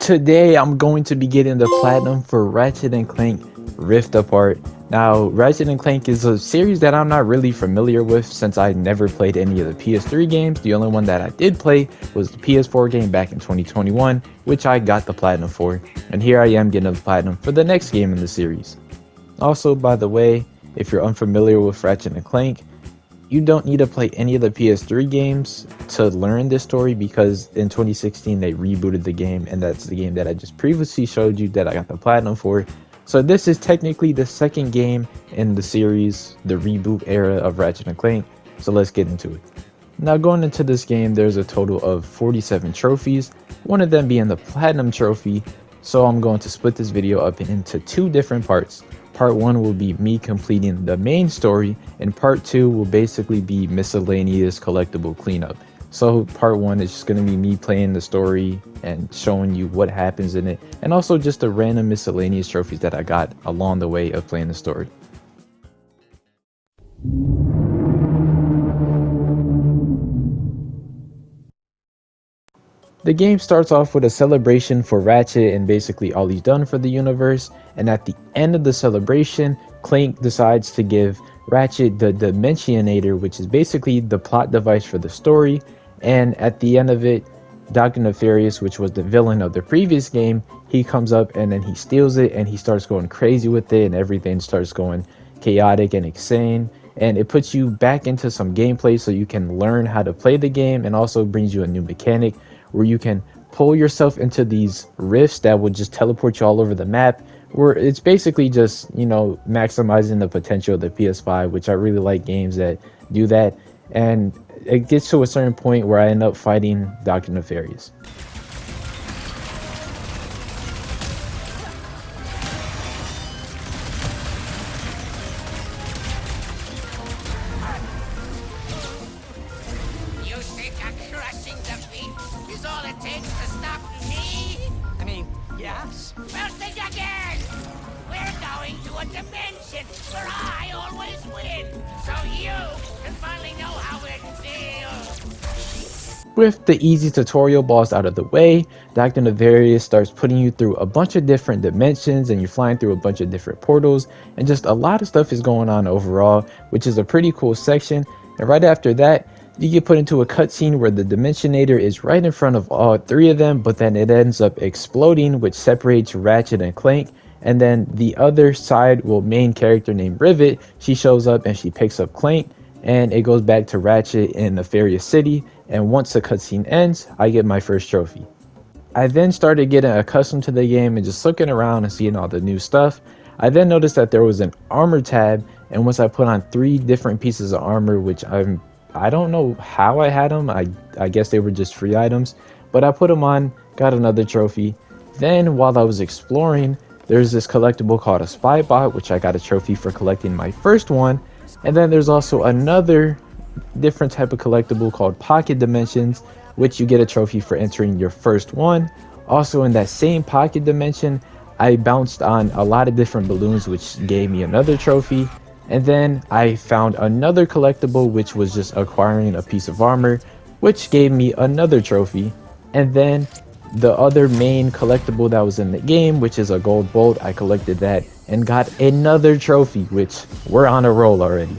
Today I'm going to be getting the platinum for Ratchet and Clank Rift Apart. Now, Ratchet and Clank is a series that I'm not really familiar with since I never played any of the PS3 games. The only one that I did play was the PS4 game back in 2021, which I got the platinum for. And here I am getting the platinum for the next game in the series. Also, by the way, if you're unfamiliar with Ratchet and Clank, you don't need to play any of the PS3 games to learn this story, because in 2016 they rebooted the game, and that's the game that I just previously showed you that I got the platinum for. So this is technically the second game in the series, the reboot era of Ratchet and Clank. So let's get into it. Now, going into this game, there's a total of 47 trophies, one of them being the platinum trophy. So I'm going to split this video up into two different parts. Part 1 will be me completing the main story, and part 2 will basically be miscellaneous collectible cleanup. So part 1 is just going to be me playing the story and showing you what happens in it, and also just the random miscellaneous trophies that I got along the way of playing the story. The game starts off with a celebration for Ratchet and basically all he's done for the universe, and at the end of the celebration, Clank decides to give Ratchet the Dimensionator, which is basically the plot device for the story. And at the end of it, Dr. Nefarious, which was the villain of the previous game, he comes up and then he steals it and he starts going crazy with it, and everything starts going chaotic and insane. And it puts you back into some gameplay so you can learn how to play the game, and also brings you a new mechanic where you can pull yourself into these rifts that will just teleport you all over the map, where it's basically just, you know, maximizing the potential of the PS5, which I really like games that do that. And it gets to a certain point where I end up fighting Dr. Nefarious. You think a crushing defeat is all it takes to stop me? I mean, yes. Well, think again! We're going to a dimension where I always win, so you can finally know how it feels. With the easy tutorial boss out of the way, Dr. Nefarious starts putting you through a bunch of different dimensions, and you're flying through a bunch of different portals, and just a lot of stuff is going on overall, which is a pretty cool section. And right after that, you get put into a cutscene where the Dimensionator is right in front of all three of them, but then it ends up exploding, which separates Ratchet and Clank. And then the other side, well, main character named Rivet, she shows up and she picks up Clank, and it goes back to Ratchet in Nefarious City. And once the cutscene ends, I get my first trophy. I then started getting accustomed to the game and just looking around and seeing all the new stuff. I then noticed that there was an armor tab, and once I put on 3 different pieces of armor, which I don't know how I had them. I guess they were just free items, but I put them on, got another trophy. Then while I was exploring, there's this collectible called a spy bot, which I got a trophy for collecting my first one. And then there's also another different type of collectible called Pocket Dimensions, which you get a trophy for entering your first one. Also, in that same Pocket Dimension, I bounced on a lot of different balloons, which gave me another trophy. And then I found another collectible, which was just acquiring a piece of armor, which gave me another trophy. And then the other main collectible that was in the game, which is a gold bolt, I collected that and got another trophy, which we're on a roll already.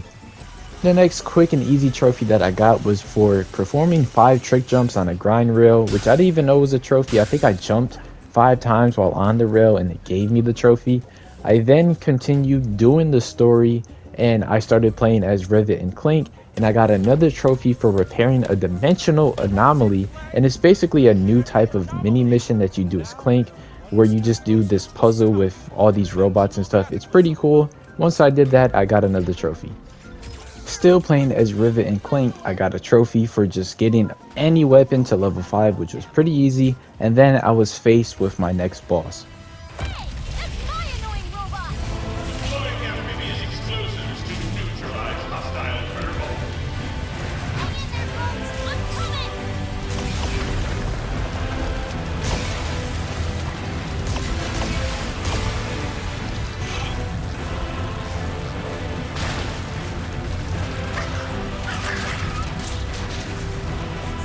The next quick and easy trophy that I got was for performing 5 trick jumps on a grind rail, which I didn't even know was a trophy. I think I jumped 5 times while on the rail and it gave me the trophy. I then continued doing the story, and I started playing as Rivet and Clank, and I got another trophy for repairing a dimensional anomaly. And it's basically a new type of mini mission that you do as Clank, where you just do this puzzle with all these robots and stuff. It's pretty cool. Once I did that, I got another trophy. Still playing as Rivet and Clank, I got a trophy for just getting any weapon to level 5, which was pretty easy. And then I was faced with my next boss. Hey, that's my annoying robot! Deploying amphibious explosives to neutralize hostile thermal. Hang in there, folks! I'm coming!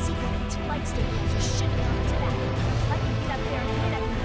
Secret light stations are shooting on its back. I can get up there and hit him.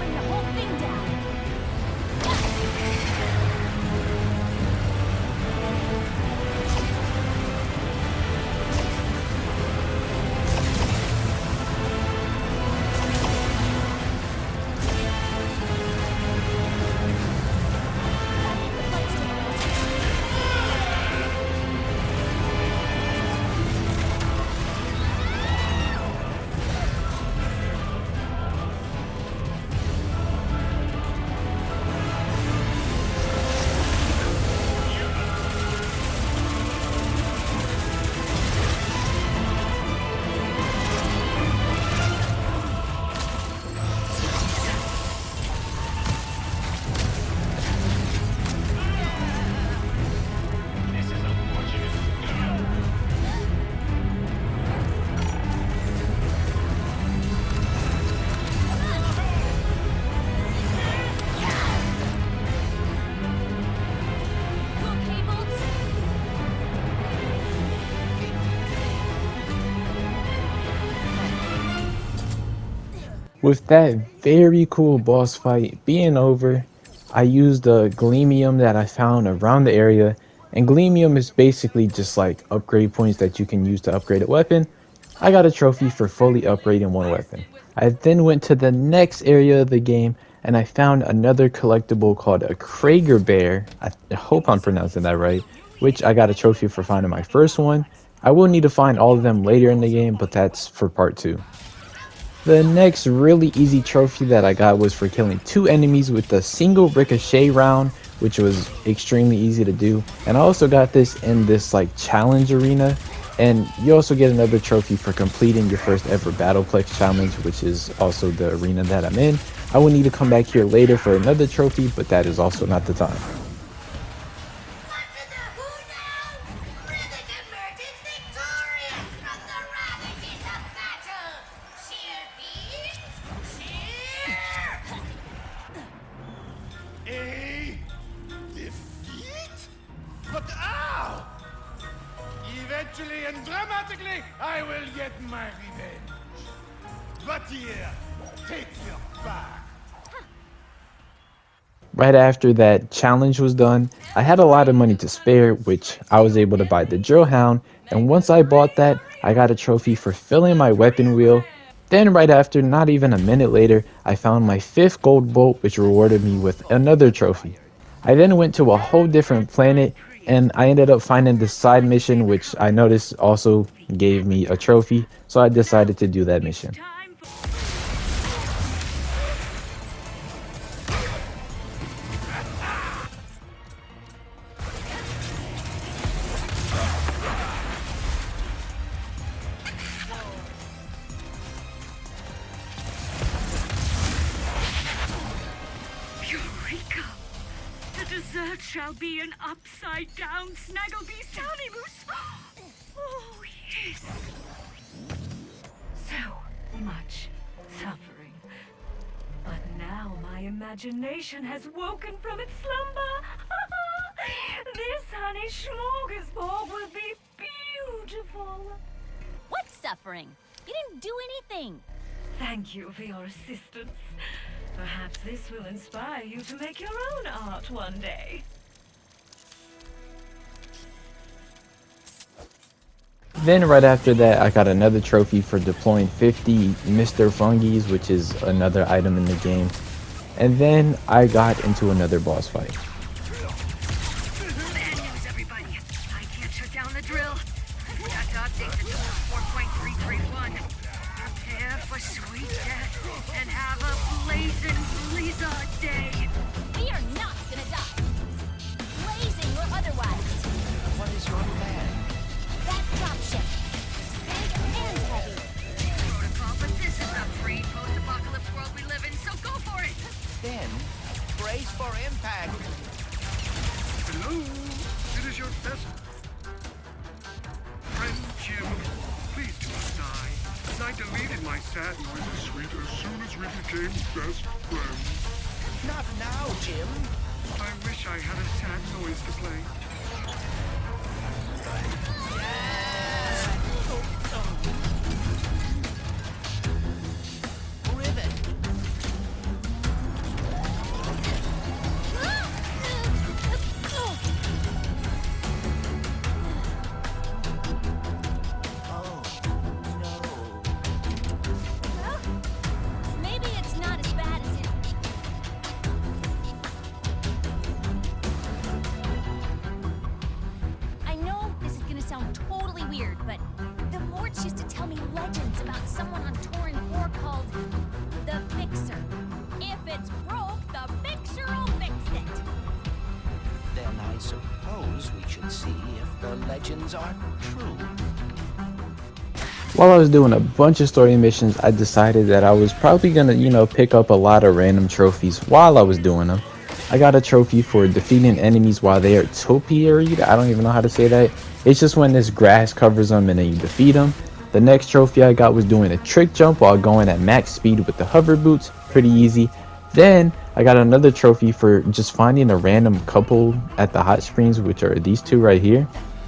With that very cool boss fight being over, I used the Gleamium that I found around the area, and Gleamium is basically just like upgrade points that you can use to upgrade a weapon. I got a trophy for fully upgrading one weapon. I then went to the next area of the game and I found another collectible called a Krager Bear. I hope I'm pronouncing that right, which I got a trophy for finding my first one. I will need to find all of them later in the game, but that's for part 2. The next really easy trophy that I got was for killing 2 enemies with a single ricochet round, which was extremely easy to do. And I also got this in this like challenge arena, and you also get another trophy for completing your first ever Battleplex challenge, which is also the arena that I'm in. I will need to come back here later for another trophy, but that is also not the time. A defeat? But ow! Eventually and dramatically, I will get my revenge. But here, take your back. Right after that challenge was done, I had a lot of money to spare, which I was able to buy the drill hound, and once I bought that, I got a trophy for filling my weapon wheel. Then right after, not even a minute later, I found my 5th gold bolt, which rewarded me with another trophy. I then went to a whole different planet, and I ended up finding this side mission, which I noticed also gave me a trophy, so I decided to do that mission. Eureka! The dessert shall be an upside-down Snagglebeast Honeymoose! Oh, yes! So much suffering. But now my imagination has woken from its slumber! This honey smorgasbord will be beautiful! What suffering? You didn't do anything. Thank you for your assistance. Perhaps this will inspire you to make your own art one day. Then right after that, I got another trophy for deploying 50 Mr. Fungis, which is another item in the game. And then I got into another boss fight. Bad news, everybody. I can't shut down the drill. Got to update the tool 4.331. Prepare for sweet death and have a blazing blizzard day. We are not gonna die. Blazing or otherwise. What is your plan? That dropship. Big and heavy. Protocol, but this is the free post-apocalypse world we live in, so go for it. Then, brace for impact. Hello? It is your best friend, Jim. Please do not die. I deleted my sad noises suite as soon as we became best friends. Not now, Jim. I wish I had a sad noise to play. Rivet. Oh, no. Well, maybe it's not as bad as it. I know this is gonna sound totally weird, but the Morts used to tell me legends about someone on Torin 4 called the Fixer. If it's broke, the Fixer will fix it. Then I suppose we should see if the legends are true. While I was doing a bunch of story missions, I decided that I was probably gonna, pick up a lot of random trophies while I was doing them. I got a trophy for defeating enemies while they are topiaried. I don't even know how to say that. It's just when this grass covers them and then you defeat them. The next trophy I got was doing a trick jump while going at max speed with the hover boots. Pretty easy. Then I got another trophy for just finding a random couple at the hot springs, which are these two right here.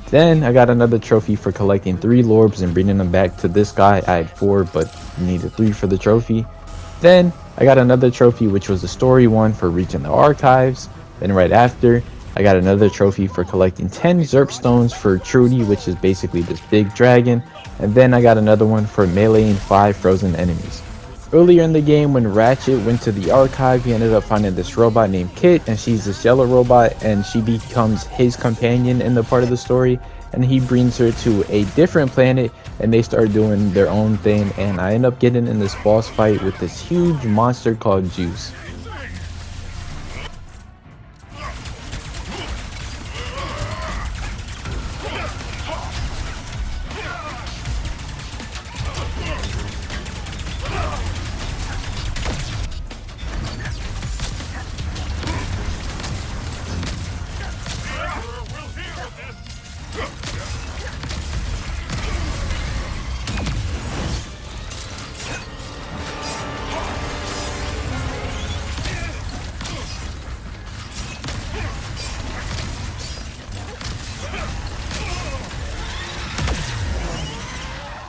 Then I got another trophy for collecting 3 lorbs and bringing them back to this guy. I had 4 but needed 3 for the trophy. Then I got another trophy, which was a story one for reaching the archives. Then right after, I got another trophy for collecting 10 Zerp stones for Trudy, which is basically this big dragon. And then I got another one for meleeing 5 frozen enemies. Earlier in the game, when Ratchet went to the archive, he ended up finding this robot named Kit, and she's this yellow robot, and she becomes his companion in the part of the story, and he brings her to a different planet, and they start doing their own thing, and I end up getting in this boss fight with this huge monster called Juice.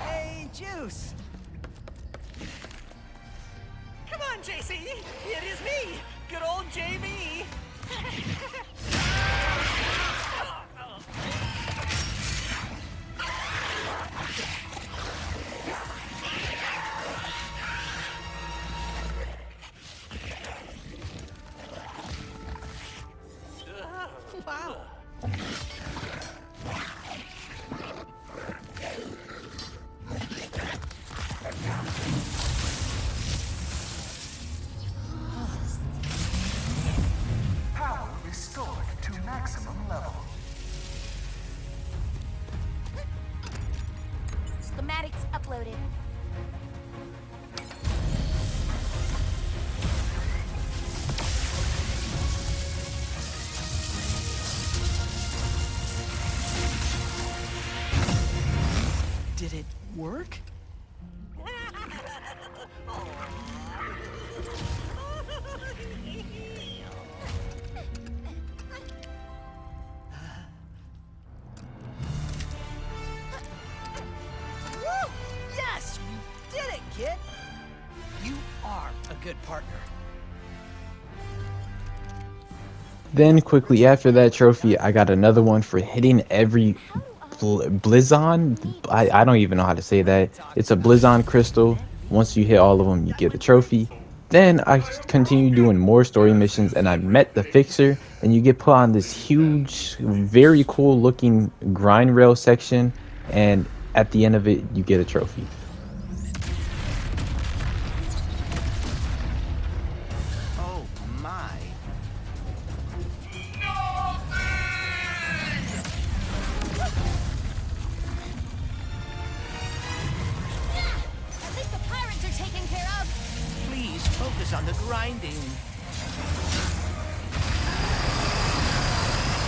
Hey, Juice! Come on, JC! It is me! Good old JB! Wow! Power restored to maximum level. Schematics uploaded. Did it work? Woo! Yes! We did it, kid! You are a good partner. Then quickly after that trophy, I got another one for hitting every Blizzon. I don't even know how to say that. It's a Blizzon crystal. Once you hit all of them, you get a trophy. Then I continued doing more story missions, and I met the Fixer, and you get put on this huge, very cool looking grind rail section, and at the end of it, you get a trophy. Oh my. At least the pirates are taken care of. Please focus on the grinding.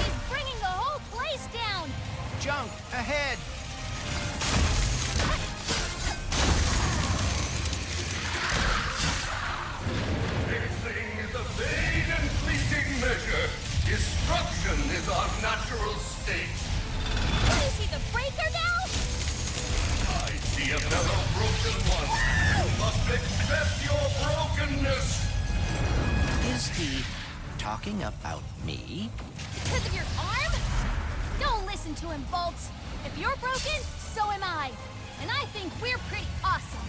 He's bringing the whole place down. Junk ahead. Fixing is a vain and fleeting measure. Destruction is our natural state. Do you see the breaker now? I see a fellow broken one. You must accept your brokenness. Is he talking about me? Because of your arm? Don't listen to him, Bolts. If you're broken, so am I. And I think we're pretty awesome.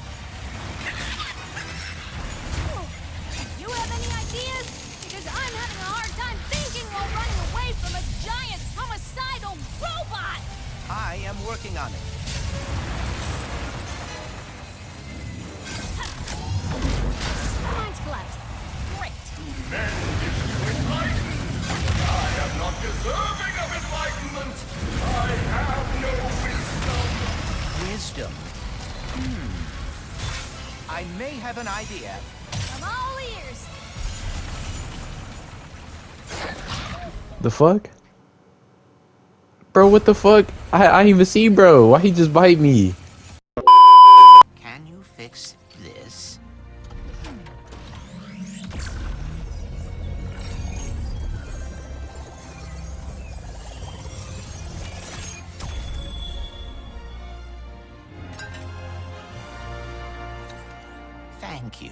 Do you have any ideas? Because I'm having a hard time thinking while running away from a giant homicidal robot! I am working on it. Mind gloves. Great. Men is to enlighten. I am not deserving of enlightenment. I have no wisdom. Wisdom. I may have an idea. I'm all ears. The fuck? Bro, what the fuck? I even see bro. Why he just bite me? Can you fix this? Thank you.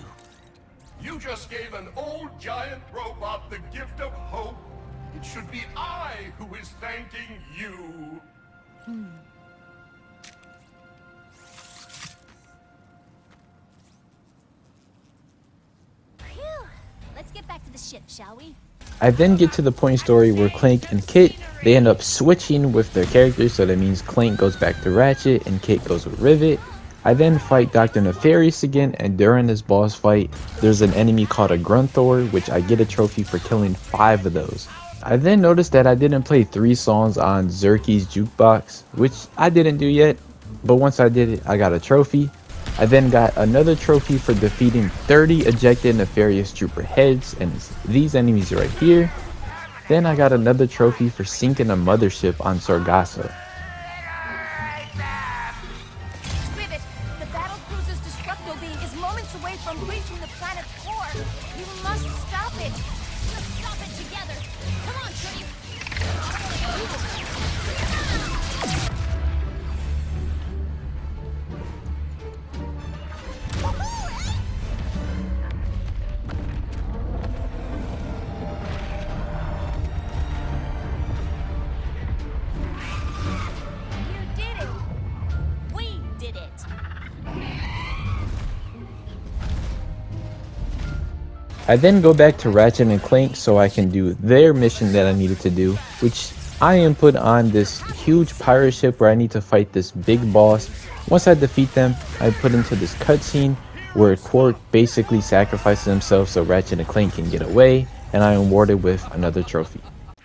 You just gave an old giant robot the gift of hope. It should be I who is thanking you. Phew. Let's get back to the ship, shall we? I then get to the point in story where Clank and Kit, they end up switching with their characters, so that means Clank goes back to Ratchet and Kit goes with Rivet. I then fight Dr. Nefarious again, and during this boss fight, there's an enemy called a Grunthor, which I get a trophy for killing 5 of those. I then noticed that I didn't play 3 songs on Zerky's jukebox, which I didn't do yet, but once I did it, I got a trophy. I then got another trophy for defeating 30 ejected Nefarious Trooper heads, and it's these enemies right here. Then I got another trophy for sinking a mothership on Sargasso. Rivet, the battle cruiser's destructo beam is moments away from reaching the planet's core. You must stop it. Let's stop it together. Come on, Trinity. You did it. We did it. I then go back to Ratchet and Clank so I can do their mission that I needed to do, which I am put on this huge pirate ship where I need to fight this big boss. Once I defeat them, I put into this cutscene where Quark basically sacrifices himself so Ratchet and Clank can get away, and I am awarded with another trophy.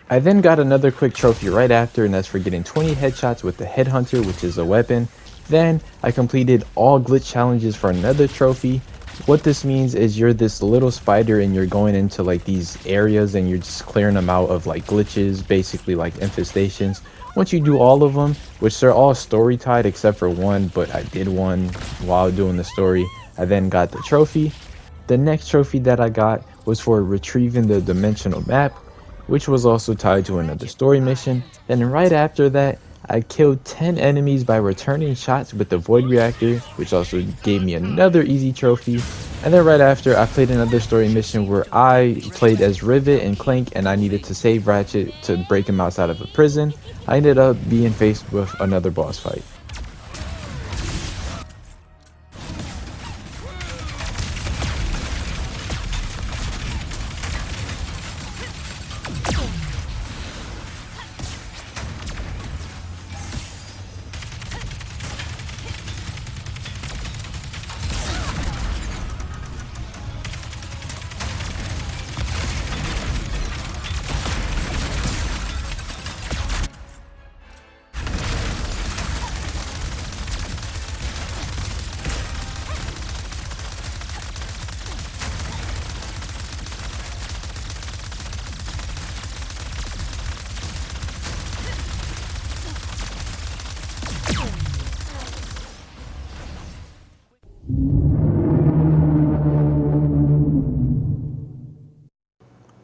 I then got another quick trophy right after, and that's for getting 20 headshots with the Headhunter, which is a weapon. Then I completed all glitch challenges for another trophy. What this means is you're this little spider and you're going into like these areas and you're just clearing them out of like glitches, basically like infestations. Once you do all of them, which they're all story tied except for one, but I did one while doing the story, I then got the trophy. The next trophy that I got was for retrieving the dimensional map, which was also tied to another story mission. Then right after that, I killed 10 enemies by returning shots with the Void Reactor, which also gave me another easy trophy. And then right after, I played another story mission where I played as Rivet and Clank, and I needed to save Ratchet to break him outside of a prison. I ended up being faced with another boss fight.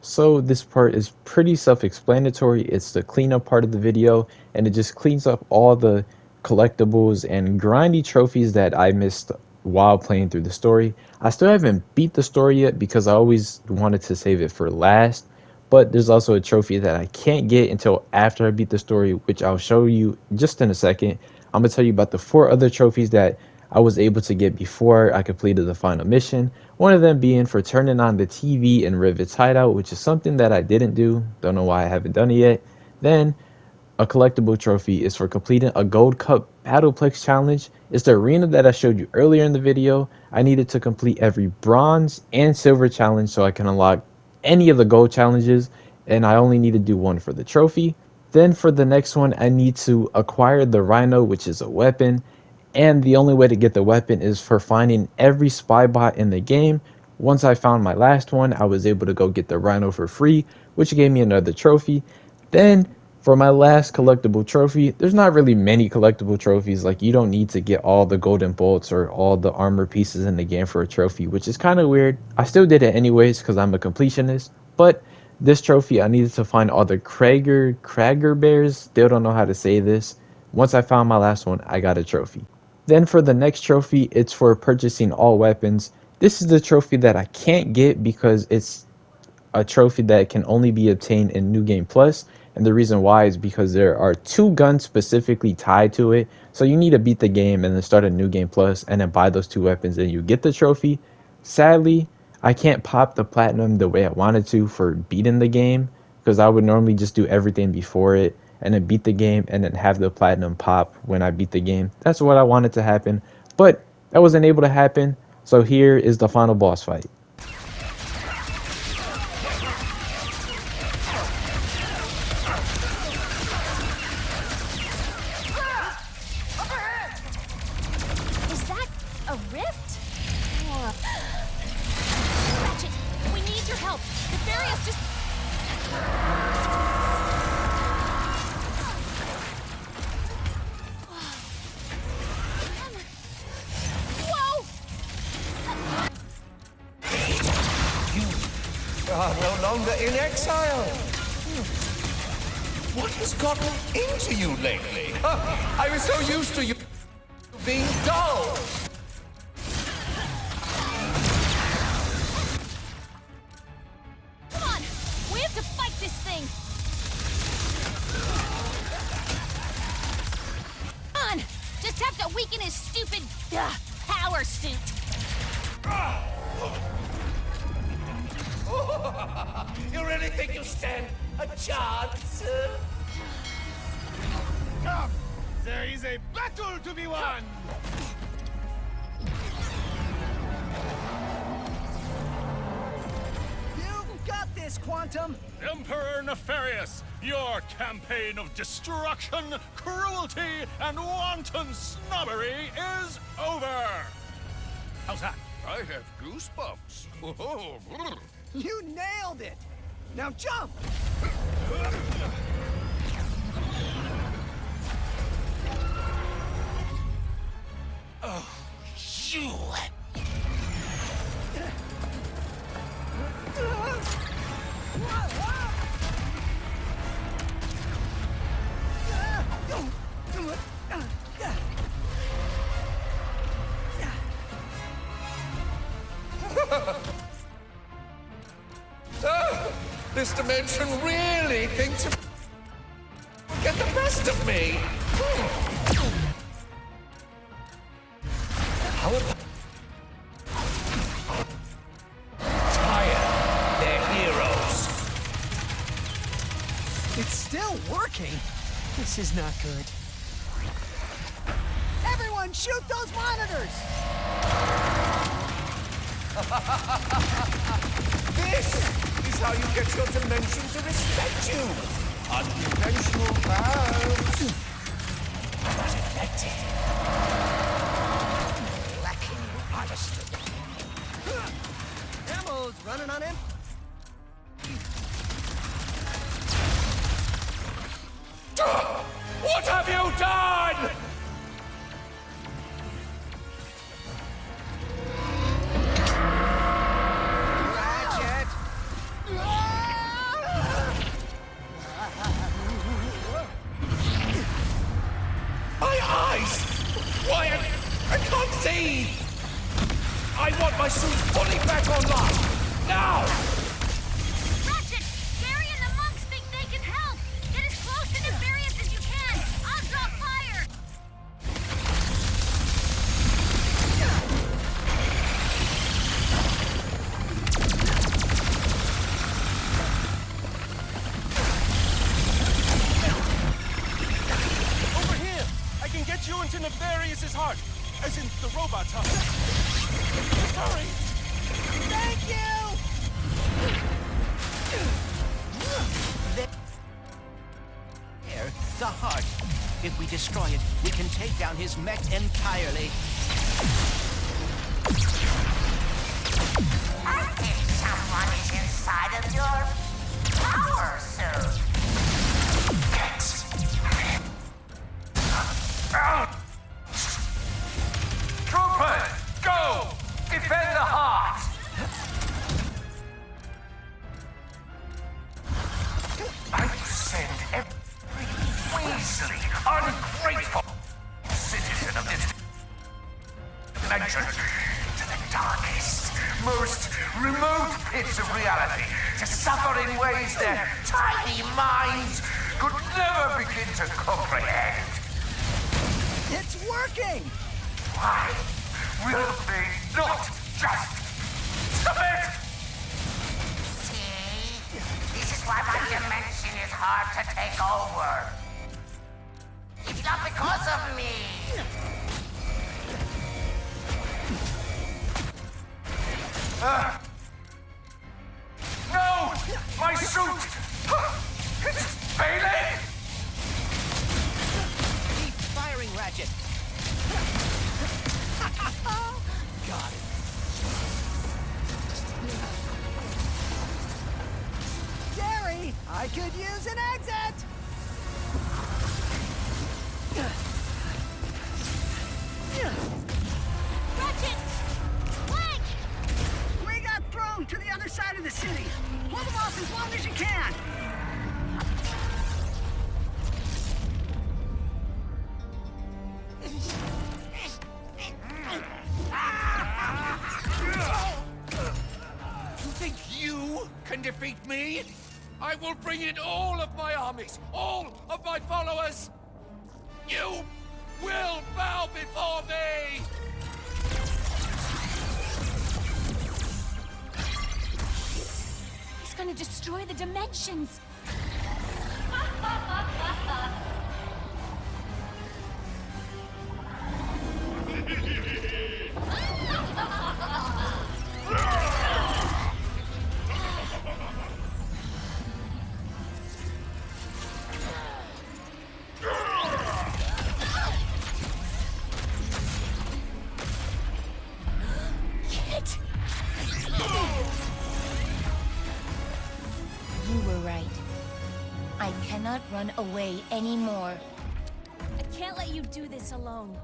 So this part is pretty self-explanatory. It's the cleanup part of the video, and it just cleans up all the collectibles and grindy trophies that I missed while playing through the story. I still haven't beat the story yet because I always wanted to save it for last, but there's also a trophy that I can't get until after I beat the story, which I'll show you just in a second. I'm going to tell you about the 4 other trophies that I was able to get before I completed the final mission. One of them being for turning on the TV in Rivet's hideout, which is something that I didn't do. Don't know why I haven't done it yet. Then a collectible trophy is for completing a Gold Cup Battleplex challenge. It's the arena that I showed you earlier in the video. I needed to complete every bronze and silver challenge so I can unlock any of the gold challenges, and I only need to do one for the trophy. Then for the next one, I need to acquire the Rhino, which is a weapon. And the only way to get the weapon is for finding every spy bot in the game. Once I found my last one, I was able to go get the Rhino for free, which gave me another trophy. Then for my last collectible trophy, there's not really many collectible trophies. Like, you don't need to get all the golden bolts or all the armor pieces in the game for a trophy, which is kind of weird. I still did it anyways because I'm a completionist. But this trophy, I needed to find all the Krager bears. Still don't know how to say this. Once I found my last one, I got a trophy. Then for the next trophy, it's for purchasing all weapons. This is the trophy that I can't get because it's a trophy that can only be obtained in New Game Plus, and the reason why is because there are 2 guns specifically tied to it. So you need to beat the game and then start a New Game Plus and then buy those 2 weapons and you get the trophy. Sadly, I can't pop the platinum the way I wanted to for beating the game, because I would normally just do everything before it and then beat the game and then have the platinum pop when I beat the game. That's what I wanted to happen, but that wasn't able to happen. So here is the final boss fight. Is that a rift? Ratchet, we need your help. Nefarious just... Whoa! You are no longer in exile. What has gotten into you lately? I was so used to you being dull. Come on! We have to fight this thing! Come on! Just have to weaken his stupid power suit! You really think you stand a chance? Come! There is a battle to be won! You've got this, Quantum! Emperor Nefarious, your campaign of destruction, cruelty, and wanton snobbery is over! How's that? I have goosebumps. Oh, brr. You nailed it! Now jump! You! This dimension really thinks it get the best of me. How about tire their heroes? It's still working! This is not good. Everyone, shoot those monitors! This is how you get your dimension to respect you. Unconventional powers. Unaffected. Lacking honesty. Ammo's running on him. What have you done? Ratchet! My eyes! Why, I can't see! I want my suit fully back online! Now! Ratchet! Barry and the monks think they can help! Get as close to Nefarious as you can! I'll drop fire! Over here! I can get you into Nefarious's heart! As in the robot's heart! Sorry! Thank you! There, the heart. If we destroy it, we can take down his mech entirely. I think someone is inside of your power suit. Troopers, go! Defend the heart! I send every weaselly, ungrateful citizen of this dimension to the darkest most remote pits of reality to suffer in ways their tiny minds could never begin to comprehend. It's working! Why will they not just stop it? See? This is why my dimension is hard to take over. It's not because of me. No! My suit! It's failing! Keep firing, Ratchet! Got it. Gary, I could use an exit! Ratchet! Flank! We got thrown to the other side of the city. Hold them off as long as you can. You think you can defeat me? I will bring in all of my armies, all of my followers. You will bow before me! He's gonna destroy the dimensions. Kit! You were right. I cannot run away anymore. I can't let you do this alone.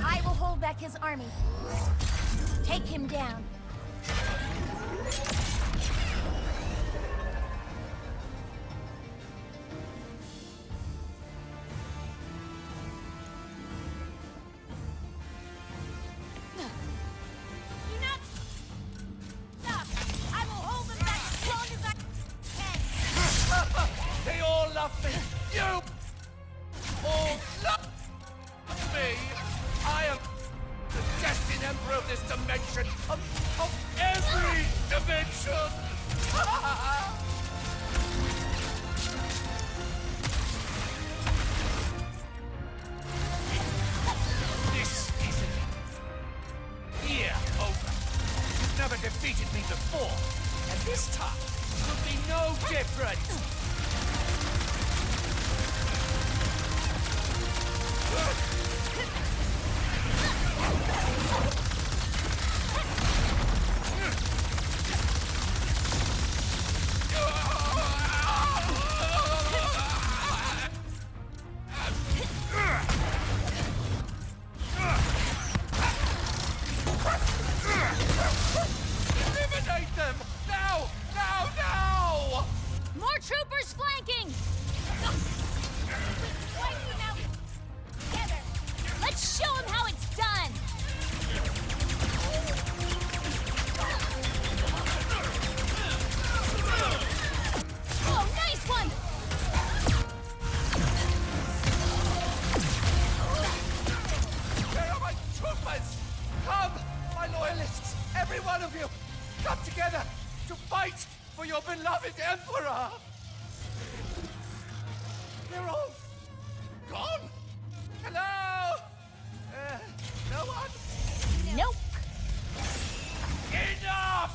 I will hold back his army. Take him down. Do not stop! I will hold them back as long as I can. They all love me. You all love me. I am the destined emperor of this dimension, of every dimension. This isn't here over. You've never defeated me before, and this time will be no different. Eliminate them! Now! Now! Now! More troopers flanking! Why do you now together? Let's show him how it's done! Oh, nice one! Where are my troopers? Come, my loyalists, every one of you, come together to fight for your beloved emperor. They're all gone. Hello? No one? Nope! Enough!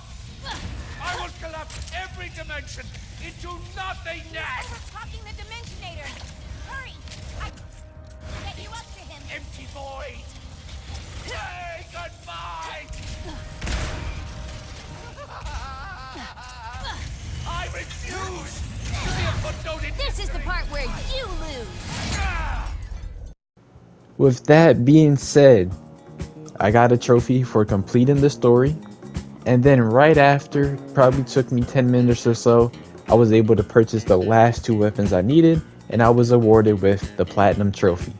I will collapse every dimension into nothingness. Talking the Dimensionator! Hurry! I get you up to him! Empty void. Say goodbye. I refuse to be a footnote in This is the part where you lose! With that being said, I got a trophy for completing the story, and then right after, probably took me 10 minutes or so, I was able to purchase the last 2 weapons I needed, and I was awarded with the Platinum Trophy.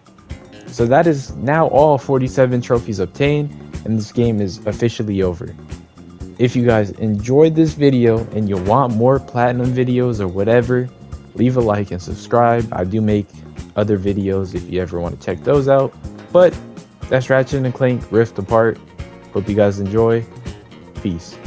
So that is now all 47 trophies obtained, and this game is officially over. If you guys enjoyed this video and you want more Platinum videos or whatever, leave a like and subscribe. I do make other videos if you ever want to check those out. But that's Ratchet & Clank Rift Apart. Hope you guys enjoy. Peace.